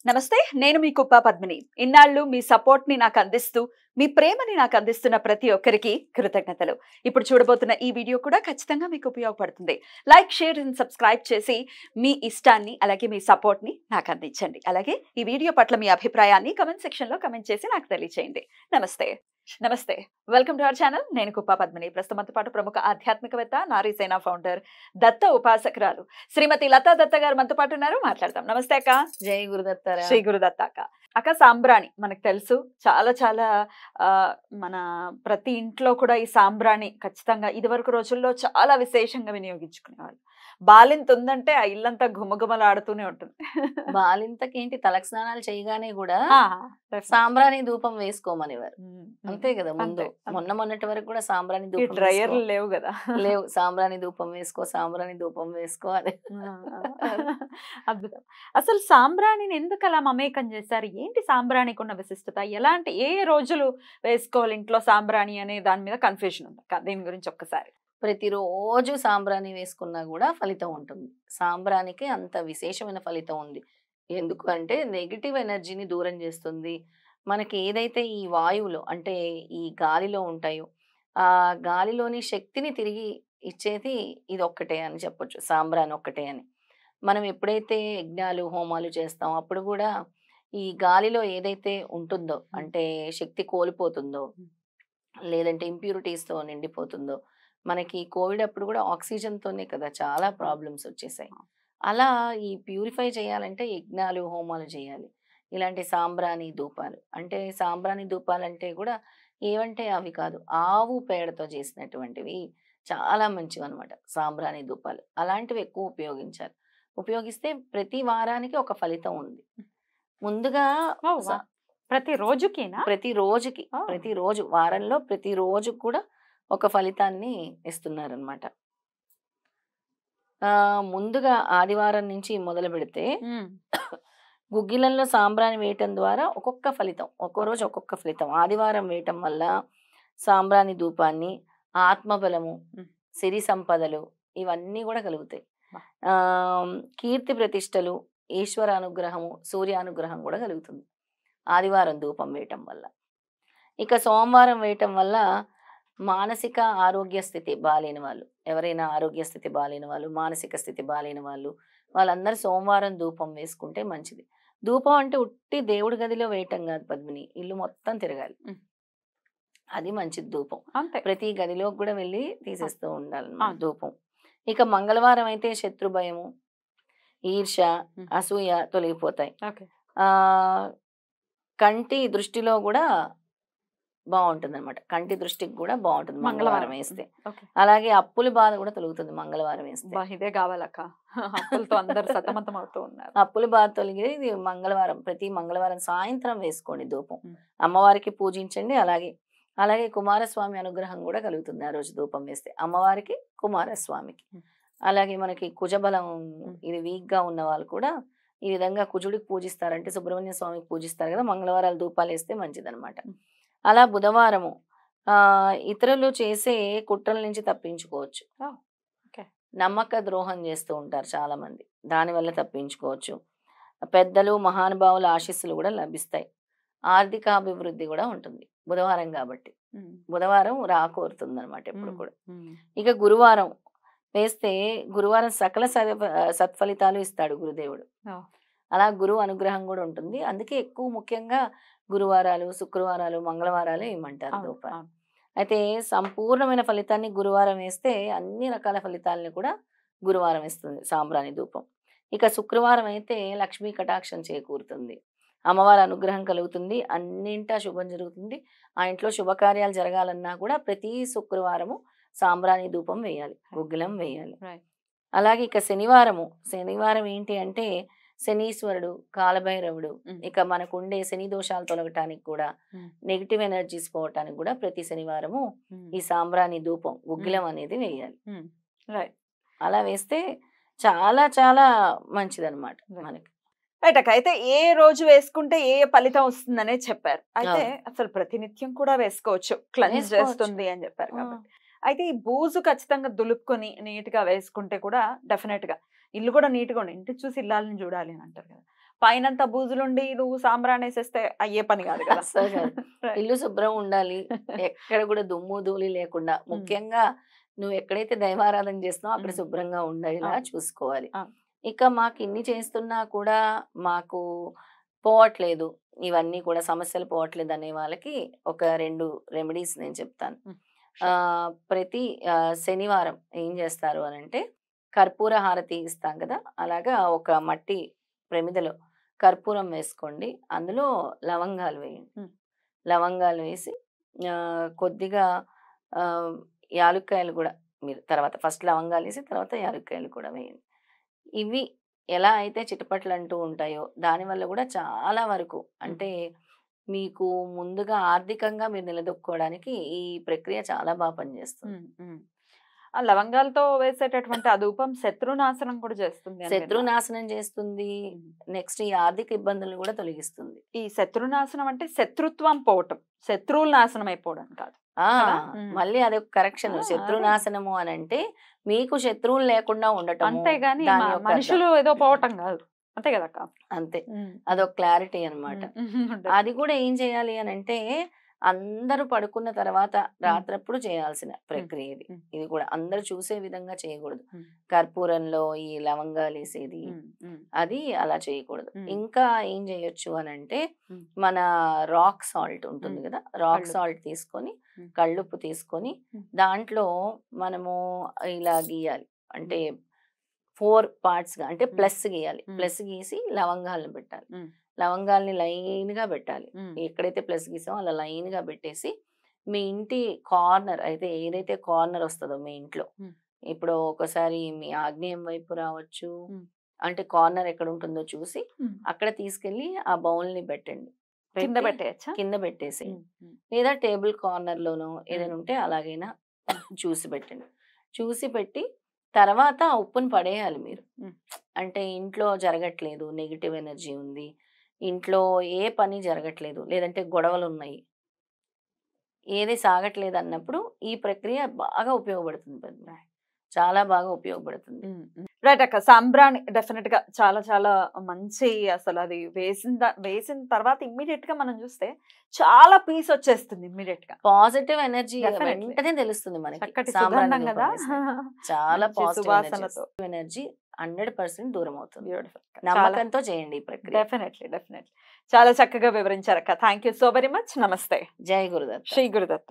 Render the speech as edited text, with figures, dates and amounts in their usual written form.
నమస్తే, నేను మీ కుప్ప పద్మిని. ఇన్నాళ్ళు మీ సపోర్ట్ ని నాకు అందిస్తూ, మీ ప్రేమని నాకు అందిస్తున్న ప్రతి ఒక్కరికి కృతజ్ఞతలు. ఇప్పుడు చూడబోతున్న ఈ వీడియో కూడా ఖచ్చితంగా మీకు ఉపయోగపడుతుంది. లైక్, షేర్ అండ్ సబ్స్క్రైబ్ చేసి మీ ఇష్టాన్ని అలాగే మీ సపోర్ట్ ని నాకు అందించండి. అలాగే ఈ వీడియో పట్ల మీ అభిప్రాయాన్ని కమెంట్ సెక్షన్ లో కమెంట్ చేసి నాకు తెలియజేయండి. నమస్తే. నమస్తే. Welcome to our channel. నేను కుప్ప పద్మిని. ప్రస్తుతంతో పాటు ప్రముఖ ఆధ్యాత్మికవేత్త, నారీసేన ఫౌండర్, దత్త ఉపాసకురాలు శ్రీమతి లతా దత్త గారు మనతో పాటు ఉన్నారు. మాట్లాడతాం. నమస్తే అక్క. జై గురుదత్తారా. శ్రీ గురుదత్త అక్క. అక్క, సాంబ్రాణి మనకు తెలుసు, చాలా చాలా మన ప్రతి ఇంట్లో కూడా ఈ సాంబ్రాణి ఖచ్చితంగా ఇదివరకు రోజుల్లో చాలా విశేషంగా వినియోగించుకునేవాళ్ళు. బాలింత ఉందంటే ఆ ఇల్లంతా గుమగుమలాడుతూనే ఉంటుంది. బాలింతకేంటి తలకి స్నానాలు చేయగానే కూడా సాంబ్రాణి ధూపం వేసుకోమనేవారు. అంతే కదా. ముందు మొన్నటి వరకు కూడా సాంబ్రాణి ధూపం డ్రైయర్లు లేవు కదా. లేవు. సాంబ్రాణి ధూపం వేసుకో, సాంబ్రాణి ధూపం వేసుకో అని. అద్భుతం. అసలు సాంబ్రాణిని ఎందుకు అలా మమేకం చేశారు? ఏంటి సాంబ్రాణికి ఉన్న విశిష్టత? ఎలాంటి ఏ రోజులు వేసుకోవాలి ఇంట్లో సాంబ్రాణి అనే దాని మీద కన్ఫ్యూజన్ ఉంది. దీని గురించి ఒక్కసారి. ప్రతిరోజు సాంబ్రాణి వేసుకున్నా కూడా ఫలితం ఉంటుంది. సాంబ్రానికి అంత విశేషమైన ఫలితం ఉంది. ఎందుకు అంటే నెగిటివ్ ఎనర్జీని దూరం చేస్తుంది. మనకి ఏదైతే ఈ వాయువులో అంటే ఈ గాలిలో ఉంటాయో ఆ గాలిలోని శక్తిని తిరిగి ఇచ్చేది ఇది ఒక్కటే అని చెప్పొచ్చు. సాంబ్రాణి ఒక్కటే అని. మనం ఎప్పుడైతే యజ్ఞాలు హోమాలు చేస్తాం అప్పుడు కూడా ఈ గాలిలో ఏదైతే ఉంటుందో అంటే శక్తి కోల్పోతుందో లేదంటే ఇంప్యూరిటీస్తో నిండిపోతుందో, మనకి కోవిడ్ అప్పుడు కూడా ఆక్సిజన్తోనే కదా చాలా ప్రాబ్లమ్స్ వచ్చేసాయి. అలా ఈ ప్యూరిఫై చేయాలంటే యజ్ఞాలు హోమాలు చేయాలి. ఇలాంటి సాంబ్రాణి ధూపాలు అంటే సాంబ్రాణి ధూపాలు అంటే కూడా ఏవంటే అవి కాదు, ఆవు పేడతో చేసినటువంటివి చాలా మంచివి అనమాట సాంబ్రాణి ధూపాలు. అలాంటివి ఎక్కువ ఉపయోగించాలి. ఉపయోగిస్తే ప్రతి వారానికి ఒక ఫలితం ఉంది. ముందుగా ప్రతిరోజుకేనా? ప్రతిరోజు వారంలో ప్రతిరోజు కూడా ఒక ఫలితాన్ని ఇస్తున్నారనమాట. ముందుగా ఆదివారం నుంచి మొదలు పెడితే గుగ్గిలంలో సాంబ్రాణి వేయటం ద్వారా ఒక్కొక్క ఫలితం, ఒక్కో రోజు ఒక్కొక్క ఫలితం. ఆదివారం వేయటం వల్ల సాంబ్రాణి ధూపాన్ని ఆత్మబలము, సిరి సంపదలు ఇవన్నీ కూడా కలుగుతాయి. కీర్తి ప్రతిష్టలు, ఈశ్వర అనుగ్రహము, సూర్య అనుగ్రహం కూడా కలుగుతుంది ఆదివారం ధూపం వేయటం వల్ల. ఇక సోమవారం వేయటం వల్ల మానసిక ఆరోగ్య స్థితి బాలేని వాళ్ళు, ఎవరైనా ఆరోగ్య స్థితి బాలేని వాళ్ళు, మానసిక స్థితి బాలేని వాళ్ళు, వాళ్ళందరూ సోమవారం ధూపం వేసుకుంటే మంచిది. ధూపం అంటే ఉట్టి దేవుడి గదిలో వేయటం కాదు పద్మిని, ఇల్లు మొత్తం తిరగాలి. అది మంచిది ధూపం. ప్రతి గదిలో కూడా వెళ్ళి తీసేస్తూ ఉండాలన్నమాట ధూపం. ఇక మంగళవారం అయితే శత్రు భయము, ఈర్ష, అసూయ తొలగిపోతాయి. కంటి దృష్టిలో కూడా బాగుంటుంది అనమాట. కంటి దృష్టికి కూడా బాగుంటుంది మంగళవారం వేస్తే. అలాగే అప్పుల బాధ కూడా తొలుగుతుంది మంగళవారం వేస్తే. ఇదే కావాలక్క, అప్పులతో అందరు సతమతం అవుతూ ఉన్నారు. అప్పుల బాధ తొలగేది మంగళవారం. ప్రతి మంగళవారం సాయంత్రం వేసుకోండి ధూపం. అమ్మవారికి పూజించండి. అలాగే కుమారస్వామి అనుగ్రహం కూడా కలుగుతుంది ఆ రోజు ధూపం వేస్తే, అమ్మవారికి, కుమారస్వామికి. అలాగే మనకి కుజబలం ఇది వీక్ గా ఉన్న వాళ్ళు కూడా ఈ విధంగా కుజుడికి పూజిస్తారంటే సుబ్రహ్మణ్య స్వామికి పూజిస్తారు కదా, మంగళవారాలు ధూపాలు వేస్తే మంచిదనమాట. అలా బుధవారము ఇతరులు చేసే కుట్రల నుంచి తప్పించుకోవచ్చు. నమ్మక ద్రోహం చేస్తూ ఉంటారు చాలా మంది, దానివల్ల తప్పించుకోవచ్చు. పెద్దలు మహానుభావుల ఆశీస్సులు కూడా లభిస్తాయి. ఆర్థిక అభివృద్ధి కూడా ఉంటుంది బుధవారం కాబట్టి. బుధవారం రాకోరుతుంది అనమాట ఎప్పుడు కూడా. ఇక గురువారం వేస్తే గురువారం సకల సత్ఫలితాలు ఇస్తాడు గురుదేవుడు. అలా గురువు అనుగ్రహం కూడా ఉంటుంది. అందుకే ఎక్కువ ముఖ్యంగా గురువారాలు, శుక్రవారాలు, మంగళవారాలు ఏమంటారు ధూపాలు. అయితే సంపూర్ణమైన ఫలితాన్ని గురువారం వేస్తే అన్ని రకాల ఫలితాలని కూడా గురువారం ఇస్తుంది సాంబ్రాణి ధూపం. ఇక శుక్రవారం అయితే లక్ష్మీ కటాక్షం చేకూరుతుంది, అమ్మవారి అనుగ్రహం కలుగుతుంది, అన్నింటా శుభం జరుగుతుంది. ఆ ఇంట్లో శుభకార్యాలు జరగాలన్నా కూడా ప్రతి శుక్రవారము సాంబ్రాణి ధూపం వేయాలి, గుగ్గిలం వేయాలి. అలాగే ఇక శనివారం ఏంటి అంటే శనీశ్వరుడు, కాలభైరవుడు, ఇక మనకు ఉండే శని దోషాలు తొలగటానికి కూడా, నెగిటివ్ ఎనర్జీస్ పోవటానికి కూడా ప్రతి శనివారము ఈ సాంబ్రాణి ధూపం, గుగ్గిలం అనేది వేయాలి. అలా వేస్తే చాలా చాలా మంచిదన్నమాట మనకి. అయితే ఏ రోజు వేసుకుంటే ఏ ఫలితం వస్తుందనే చెప్పారు. అయితే అసలు ప్రతినిత్యం కూడా వేసుకోవచ్చు, క్లెన్స్ చేస్తుంది అని చెప్పారు కాబట్టి. అయితే ఈ బూజు ఖచ్చితంగా దులుపుకొని నీట్ గా వేసుకుంటే కూడా డెఫినెట్ గా ఇల్లు కూడా నీట్ గా ఉండి ఇంటి చూసి ఇల్లాలని చూడాలి అని అంటారు కదా. పైనంతా బూజులుండి నువ్వు సాంబ్రాణి వేసేస్తే అయ్యే పని కాదు కదా. అస్సలు కాదు. Right. ఇల్లు శుభ్రం ఉండాలి. ఎక్కడ కూడా దుమ్ము ధూళి లేకుండా ముఖ్యంగా నువ్వు ఎక్కడైతే దైవారాధన చేస్తున్నావో అక్కడ శుభ్రంగా ఉండేలా చూసుకోవాలి. ఇక మాకు ఇన్ని చేస్తున్నా కూడా మాకు పోవట్లేదు, ఇవన్నీ కూడా సమస్యలు పోవట్లేదు అనే వాళ్ళకి ఒక 2 రెమెడీస్ నేను చెప్తాను. ప్రతి శనివారం ఏం చేస్తారు అని అంటే కర్పూర హారతి ఇస్తాం కదా, అలాగా ఒక మట్టి ప్రమిదలో కర్పూరం వేసుకోండి, అందులో లవంగాలు వేయండి. లవంగాలు వేసి కొద్దిగా యాలుక్కాయలు కూడా మీరు తర్వాత ఫస్ట్ లవంగాలు వేసి తర్వాత యాలుక్కాయలు కూడా వేయండి. ఇవి ఎలా అయితే చిటపట్లు అంటూ ఉంటాయో దానివల్ల కూడా చాలా వరకు అంటే మీకు ముందుగా ఆర్థికంగా మీరు నిలదొక్కుకోవడానికి ఈ ప్రక్రియ చాలా బాగా పనిచేస్తుంది. ఆ లవంగాలతో వేసేటటువంటి ఆ ధూపం శత్రునాశనం కూడా చేస్తుంది. శత్రునాశనం చేస్తుంది, నెక్స్ట్ ఈ ఆర్థిక ఇబ్బందులు కూడా తొలగిస్తుంది. ఈ శత్రునాశనం అంటే శత్రుత్వం పోవటం, శత్రువులు నాశనం అయిపోవడం కాదు. మళ్ళీ అదొక కరెక్షన్. శత్రునాశనము అని అంటే మీకు శత్రువులు లేకుండా ఉండటం, అంతేగాని మనుషులు ఏదో పోవటం కాదు. అంతే కదా. అంతే, అదొక క్లారిటీ అన్నమాట. అది కూడా ఏం చేయాలి అని అంటే అందరూ పడుకున్న తర్వాత రాత్రప్పుడు చేయాల్సిన ప్రక్రియ ఇది. ఇది కూడా అందరూ చూసే విధంగా చేయకూడదు. కర్పూరంలో ఈ లవంగాలు వేసేది అది అలా చేయకూడదు. ఇంకా ఏం చేయొచ్చు అని అంటే మన రాక్ సాల్ట్ ఉంటుంది కదా, రాక్ సాల్ట్ తీసుకొని కళ్ళుప్పు తీసుకొని దాంట్లో మనము ఇలా గీయాలి, అంటే 4 parts గా, అంటే ప్లస్ గీయాలి. ప్లస్ గీసి లవంగాలను పెట్టాలి. లవంగాల్ని లైన్ గా పెట్టాలి. ఎక్కడైతే ప్లస్ గీసామో అలా లైన్ గా పెట్టేసి మీ ఇంటి కార్నర్ అయితే ఏదైతే కార్నర్ వస్తుందో మీ ఇంట్లో, ఇప్పుడు ఒకసారి మీ ఆగ్నేయం వైపు రావచ్చు, అంటే కార్నర్ ఎక్కడ ఉంటుందో చూసి అక్కడ తీసుకెళ్లి ఆ బౌల్ ని పెట్టండి. కింద పెట్టేసి లేదా టేబుల్ కార్నర్ లోనో ఏదైనా ఉంటే అలాగైనా చూసి పెట్టండి. చూసి పెట్టి తర్వాత ఆ ఉప్పుని పడేయాలి మీరు. అంటే ఇంట్లో జరగట్లేదు, నెగిటివ్ ఎనర్జీ ఉంది, ఇంట్లో ఏ పని జరగట్లేదు, లేదంటే గొడవలు ఉన్నాయి, ఏది సాగట్లేదు అన్నప్పుడు ఈ ప్రక్రియ బాగా ఉపయోగపడుతుంది, చాలా బాగా ఉపయోగపడుతుంది. రైట్ అక్క. సాంబ్రాణి డెఫినెట్ గా చాలా చాలా మంచి, అసలు అది వేసిన తర్వాత ఇమ్మీడియట్ గా మనం చూస్తే చాలా పీస్ వచ్చేస్తుంది. ఇమ్మీడియట్ గా పాజిటివ్ ఎనర్జీ వెంటనే తెలుస్తుంది మనకి. చాలా పాజిటివ్ ఎనర్జీ 100% దూరం అవుతుంది. నమ్మకంతో చేయండి ఈ ప్రక్రియ. డెఫినెట్లీ చాలా చక్కగా వివరించారు అక్క. Thank you so very much. నమస్తే. జై గురుదత్త. శ్రీ గురుదత్త.